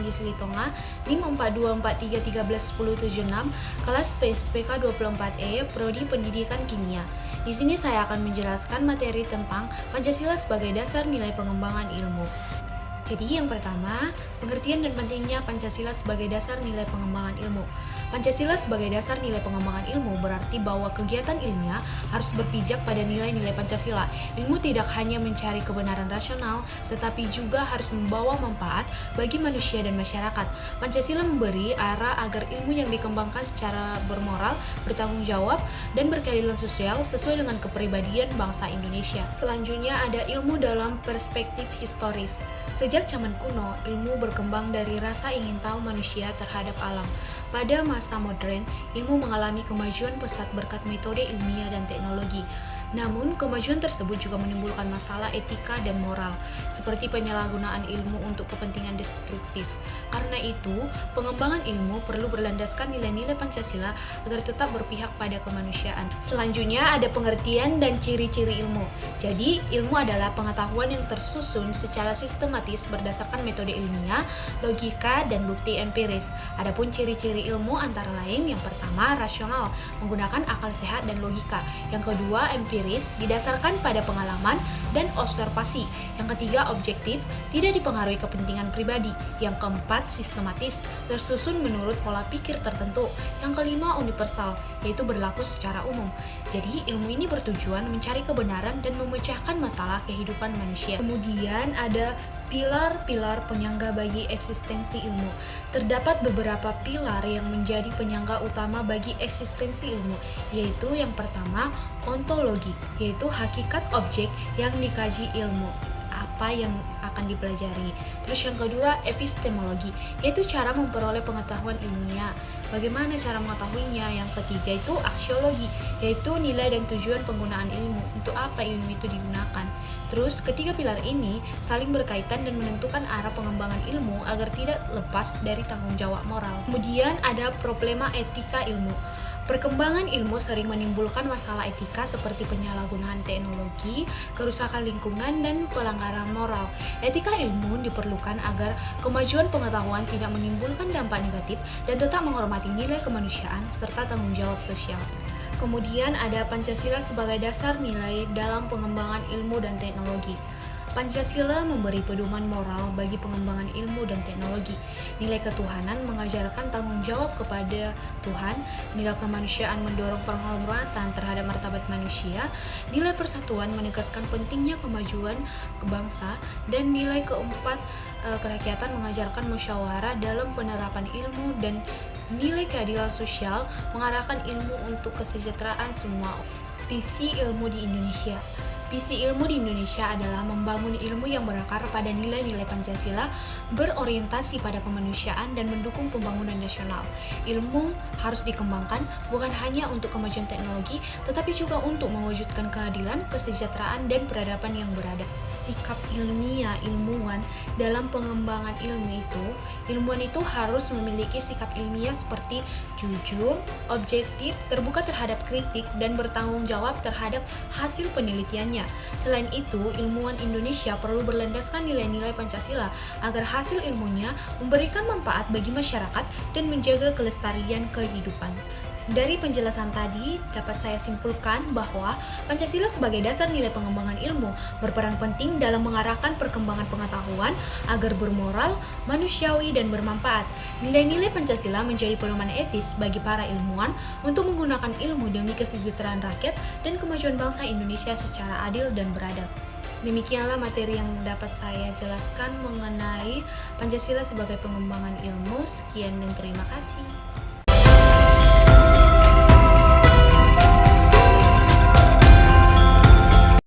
Andi Silitonga, NIM 4243131076, kelas PSPK 24E, Prodi Pendidikan Kimia. Di sini saya akan menjelaskan materi tentang Pancasila sebagai dasar nilai pengembangan ilmu. Jadi yang pertama, pengertian dan pentingnya Pancasila sebagai dasar nilai pengembangan ilmu. Pancasila sebagai dasar nilai pengembangan ilmu berarti bahwa kegiatan ilmiah harus berpijak pada nilai-nilai Pancasila. Ilmu tidak hanya mencari kebenaran rasional, tetapi juga harus membawa manfaat bagi manusia dan masyarakat. Pancasila memberi arah agar ilmu yang dikembangkan secara bermoral, bertanggung jawab, dan berkeadilan sosial sesuai dengan kepribadian bangsa Indonesia. Selanjutnya ada ilmu dalam perspektif historis. Sejak zaman kuno, ilmu berkembang dari rasa ingin tahu manusia terhadap alam. Pada masa modern, ilmu mengalami kemajuan pesat berkat metode ilmiah dan teknologi. Namun, kemajuan tersebut juga menimbulkan masalah etika dan moral, seperti penyalahgunaan ilmu untuk kepentingan destruktif. Karena itu, pengembangan ilmu perlu berlandaskan nilai-nilai Pancasila agar tetap berpihak pada kemanusiaan. Selanjutnya ada pengertian dan ciri-ciri ilmu. Jadi, ilmu adalah pengetahuan yang tersusun secara sistematis berdasarkan metode ilmiah, logika, dan bukti empiris. Adapun ciri-ciri ilmu antara lain, yang pertama rasional, menggunakan akal sehat dan logika. Yang kedua empiris, didasarkan pada pengalaman dan observasi. Yang ketiga objektif, tidak dipengaruhi kepentingan pribadi. Yang keempat sistematis, tersusun menurut pola pikir tertentu. Yang kelima universal, yaitu berlaku secara umum. Jadi ilmu ini bertujuan mencari kebenaran dan memecahkan masalah kehidupan manusia. Kemudian ada pilar-pilar penyangga bagi eksistensi ilmu. Terdapat beberapa pilar yang menjadi penyangga utama bagi eksistensi ilmu, yaitu yang pertama, ontologi, yaitu hakikat objek yang dikaji ilmu, apa yang akan dipelajari. Terus yang kedua, epistemologi, yaitu cara memperoleh pengetahuan ilmiah. Bagaimana cara mengetahuinya? Yang ketiga itu aksiologi, yaitu nilai dan tujuan penggunaan ilmu. Untuk apa ilmu itu digunakan? Terus ketiga pilar ini saling berkaitan dan menentukan arah pengembangan ilmu agar tidak lepas dari tanggung jawab moral. Kemudian ada problema etika ilmu. Perkembangan ilmu sering menimbulkan masalah etika seperti penyalahgunaan teknologi, kerusakan lingkungan, dan pelanggaran moral. Etika ilmu diperlukan agar kemajuan pengetahuan tidak menimbulkan dampak negatif dan tetap menghormati nilai kemanusiaan serta tanggung jawab sosial. Kemudian ada Pancasila sebagai dasar nilai dalam pengembangan ilmu dan teknologi. Pancasila memberi pedoman moral bagi pengembangan ilmu dan teknologi. Nilai ketuhanan mengajarkan tanggung jawab kepada Tuhan, nilai kemanusiaan mendorong penghormatan terhadap martabat manusia, nilai persatuan menegaskan pentingnya kemajuan bangsa, dan nilai keempat kerakyatan mengajarkan musyawarah dalam penerapan ilmu, dan nilai keadilan sosial mengarahkan ilmu untuk kesejahteraan semua. Visi ilmu di Indonesia. Visi ilmu di Indonesia adalah membangun ilmu yang berakar pada nilai-nilai Pancasila, berorientasi pada kemanusiaan, dan mendukung pembangunan nasional. Ilmu harus dikembangkan bukan hanya untuk kemajuan teknologi, tetapi juga untuk mewujudkan keadilan, kesejahteraan, dan peradaban yang beradab. Sikap ilmiah ilmuwan dalam pengembangan ilmu itu, ilmuwan itu harus memiliki sikap ilmiah seperti jujur, objektif, terbuka terhadap kritik, dan bertanggung jawab terhadap hasil penelitiannya. Selain itu, ilmuwan Indonesia perlu berlandaskan nilai-nilai Pancasila agar hasil ilmunya memberikan manfaat bagi masyarakat dan menjaga kelestarian kehidupan. Dari penjelasan tadi, dapat saya simpulkan bahwa Pancasila sebagai dasar nilai pengembangan ilmu berperan penting dalam mengarahkan perkembangan pengetahuan agar bermoral, manusiawi, dan bermanfaat. Nilai-nilai Pancasila menjadi pedoman etis bagi para ilmuwan untuk menggunakan ilmu demi kesejahteraan rakyat dan kemajuan bangsa Indonesia secara adil dan beradab. Demikianlah materi yang dapat saya jelaskan mengenai Pancasila sebagai pengembangan ilmu. Sekian dan terima kasih.